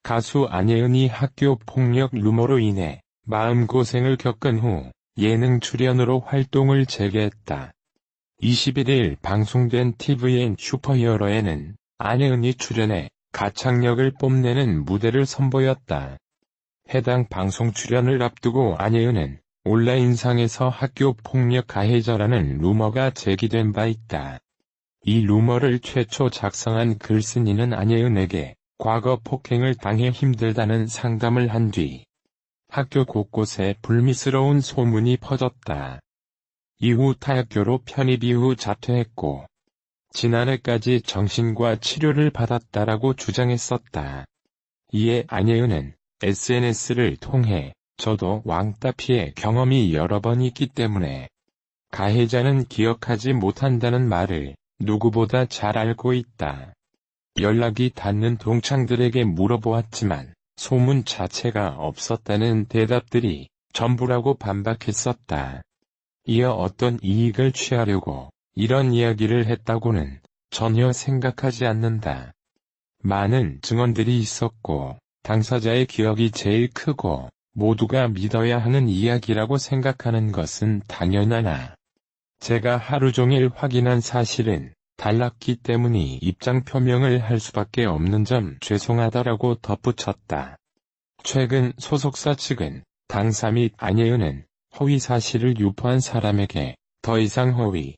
가수 안예은이 학교 폭력 루머로 인해 마음고생을 겪은 후 예능 출연으로 활동을 재개했다. 21일 방송된 tvN 슈퍼히어로에는 안예은이 출연해 가창력을 뽐내는 무대를 선보였다. 해당 방송 출연을 앞두고 안예은은 온라인상에서 학교 폭력 가해자라는 루머가 제기된 바 있다. 이 루머를 최초 작성한 글쓴이는 안예은에게 과거 폭행을 당해 힘들다는 상담을 한 뒤 학교 곳곳에 불미스러운 소문이 퍼졌다. 이후 타학교로 편입 이후 자퇴했고 지난해까지 정신과 치료를 받았다라고 주장했었다. 이에 안예은은 SNS를 통해 저도 왕따 피해 경험이 여러 번 있기 때문에 가해자는 기억하지 못한다는 말을 누구보다 잘 알고 있다. 연락이 닿는 동창들에게 물어보았지만 소문 자체가 없었다는 대답들이 전부라고 반박했었다. 이어 어떤 이익을 취하려고 이런 이야기를 했다고는 전혀 생각하지 않는다. 많은 증언들이 있었고 당사자의 기억이 제일 크고 모두가 믿어야 하는 이야기라고 생각하는 것은 당연하나 제가 하루 종일 확인한 사실은 달랐기 때문에 입장 표명을 할 수밖에 없는 점 죄송하다라고 덧붙였다. 최근 소속사 측은 당사 및 안예은은 허위 사실을 유포한 사람에게 더 이상 허위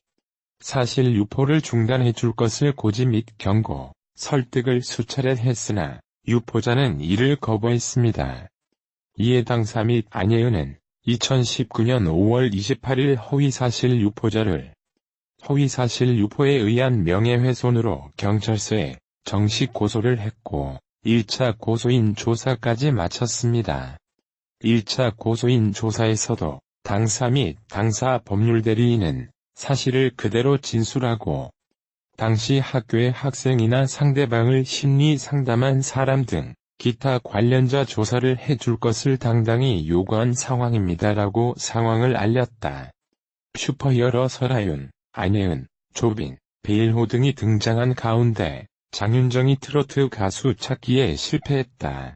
사실 유포를 중단해 줄 것을 고지 및 경고, 설득을 수차례 했으나 유포자는 이를 거부했습니다. 이에 당사 및 안예은은 2019년 5월 28일 허위사실 유포자를 허위사실 유포에 의한 명예훼손으로 경찰서에 정식 고소를 했고 1차 고소인 조사까지 마쳤습니다. 1차 고소인 조사에서도 당사 및 당사 법률대리인은 사실을 그대로 진술하고 당시 학교의 학생이나 상대방을 심리 상담한 사람 등 기타 관련자 조사를 해줄 것을 당당히 요구한 상황입니다라고 상황을 알렸다. 슈퍼히어로 설아윤, 안예은, 조빈, 베일호 등이 등장한 가운데 장윤정이 트로트 가수 찾기에 실패했다.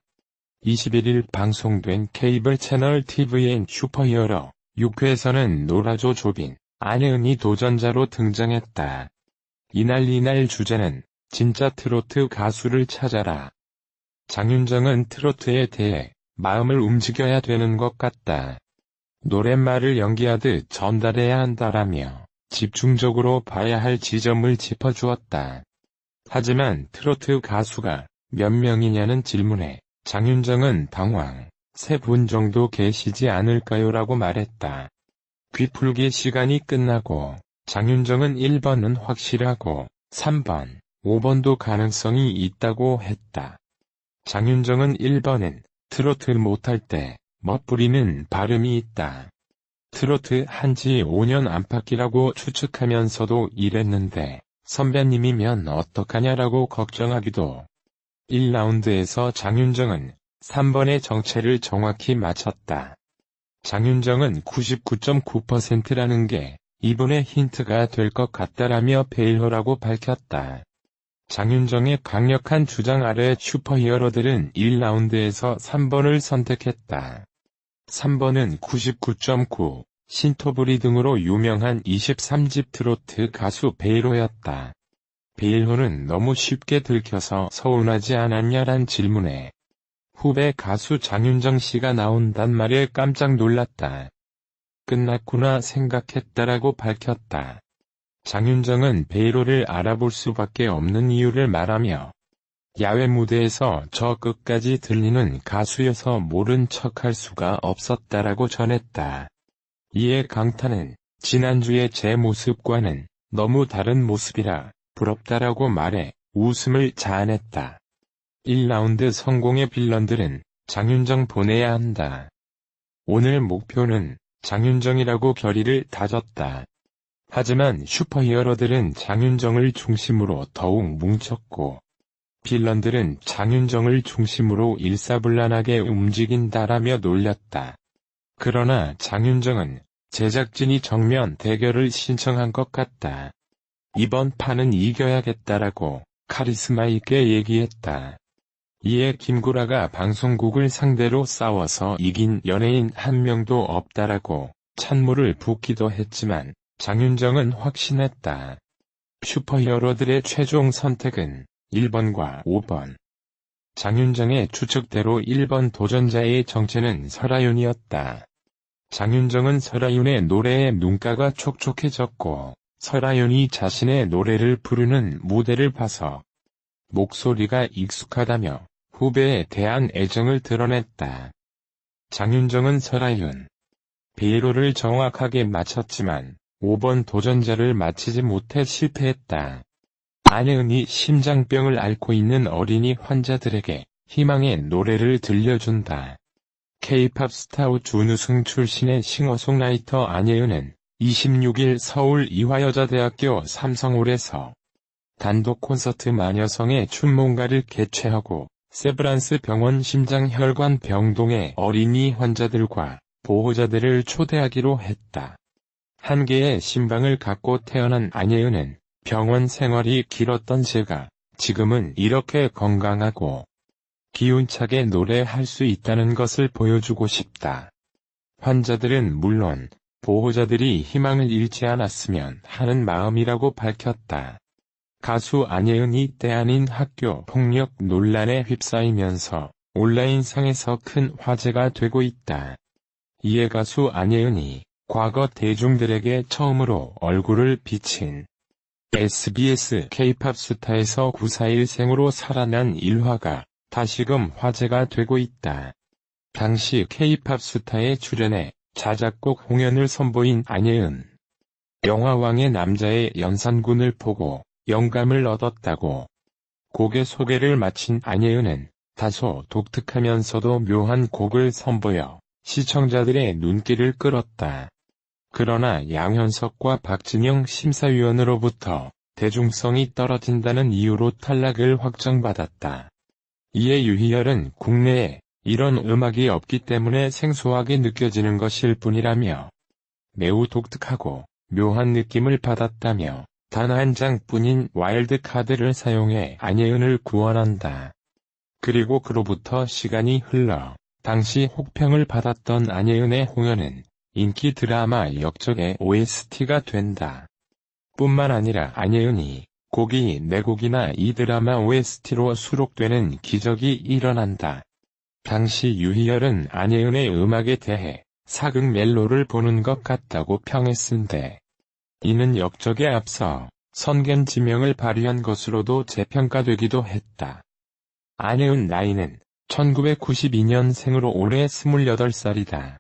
21일 방송된 케이블 채널 tvN 슈퍼히어로 6회에서는 노라조 조빈, 안예은이 도전자로 등장했다. 이날 주제는 진짜 트로트 가수를 찾아라. 장윤정은 트로트에 대해 마음을 움직여야 되는 것 같다. 노랫말을 연기하듯 전달해야 한다라며 집중적으로 봐야 할 지점을 짚어주었다. 하지만 트로트 가수가 몇 명이냐는 질문에 장윤정은 당황, 3분 정도 계시지 않을까요라고 말했다. 귀풀기 시간이 끝나고 장윤정은 1번은 확실하고 3번, 5번도 가능성이 있다고 했다. 장윤정은 1번은 트로트 못할 때 멋부리는 발음이 있다. 트로트 한지 5년 안팎이라고 추측하면서도 이랬는데 선배님이면 어떡하냐라고 걱정하기도. 1라운드에서 장윤정은 3번의 정체를 정확히 맞췄다. 장윤정은 99.9%라는 게 이분의 힌트가 될 것 같다라며 베일호라고 밝혔다. 장윤정의 강력한 주장 아래 슈퍼히어로들은 1라운드에서 3번을 선택했다. 3번은 99.9, 신토부리 등으로 유명한 23집 트로트 가수 베일호였다. 베일호는 너무 쉽게 들켜서 서운하지 않았냐란 질문에 후배 가수 장윤정 씨가 나온단 말에 깜짝 놀랐다. 끝났구나 생각했다라고 밝혔다. 장윤정은 베일호를 알아볼 수밖에 없는 이유를 말하며 야외 무대에서 저 끝까지 들리는 가수여서 모른 척할 수가 없었다라고 전했다. 이에 강타는 지난주의 제 모습과는 너무 다른 모습이라 부럽다라고 말해 웃음을 자아냈다. 1라운드 성공의 빌런들은 장윤정 보내야 한다. 오늘 목표는 장윤정이라고 결의를 다졌다. 하지만 슈퍼히어로들은 장윤정을 중심으로 더욱 뭉쳤고 빌런들은 장윤정을 중심으로 일사불란하게 움직인다라며 놀렸다. 그러나 장윤정은 제작진이 정면 대결을 신청한 것 같다. 이번 판은 이겨야겠다라고 카리스마 있게 얘기했다. 이에 김구라가 방송국을 상대로 싸워서 이긴 연예인 한 명도 없다라고 찬물을 붓기도 했지만 장윤정은 확신했다. 슈퍼히어로들의 최종 선택은 1번과 5번. 장윤정의 추측대로 1번 도전자의 정체는 설아윤이었다. 장윤정은 설아윤의 노래에 눈가가 촉촉해졌고 설아윤이 자신의 노래를 부르는 무대를 봐서 목소리가 익숙하다며 후배에 대한 애정을 드러냈다. 장윤정은 설아윤, 베이로를 정확하게 맞췄지만 5번 도전자를 맞히지 못해 실패했다. 안혜은이 심장병을 앓고 있는 어린이 환자들에게 희망의 노래를 들려준다. K-팝 스타 준우승 출신의 싱어송라이터 안혜은은 26일 서울 이화여자대학교 삼성홀에서 단독 콘서트 마녀성의 춘몽가를 개최하고 세브란스 병원 심장혈관 병동의 어린이 환자들과 보호자들을 초대하기로 했다. 한 개의 심방을 갖고 태어난 안혜은은 병원 생활이 길었던 제가 지금은 이렇게 건강하고 기운차게 노래할 수 있다는 것을 보여주고 싶다. 환자들은 물론 보호자들이 희망을 잃지 않았으면 하는 마음이라고 밝혔다. 가수 안혜은이 때 아닌 학교 폭력 논란에 휩싸이면서 온라인상에서 큰 화제가 되고 있다. 이에 가수 안혜은이 과거 대중들에게 처음으로 얼굴을 비친 SBS K-팝 스타에서 941생으로 살아난 일화가 다시금 화제가 되고 있다. 당시 K-팝 스타에 출연해 자작곡 홍연을 선보인 안혜은. 영화왕의 남자의 연산군을 보고 영감을 얻었다고. 곡의 소개를 마친 안혜은은 다소 독특하면서도 묘한 곡을 선보여 시청자들의 눈길을 끌었다. 그러나 양현석과 박진영 심사위원으로부터 대중성이 떨어진다는 이유로 탈락을 확정받았다. 이에 유희열은 국내에 이런 음악이 없기 때문에 생소하게 느껴지는 것일 뿐이라며 매우 독특하고 묘한 느낌을 받았다며 단 한 장뿐인 와일드카드를 사용해 안혜은을 구원한다. 그리고 그로부터 시간이 흘러 당시 혹평을 받았던 안혜은의 홍연은 인기 드라마 역적의 OST가 된다. 뿐만 아니라 안혜은이 곡이 내 곡이나 이 드라마 OST로 수록되는 기적이 일어난다. 당시 유희열은 안혜은의 음악에 대해 사극 멜로를 보는 것 같다고 평했는데 이는 역적에 앞서 선견지명을 발휘한 것으로도 재평가되기도 했다. 안혜은 나이는 1992년생으로 올해 28살이다.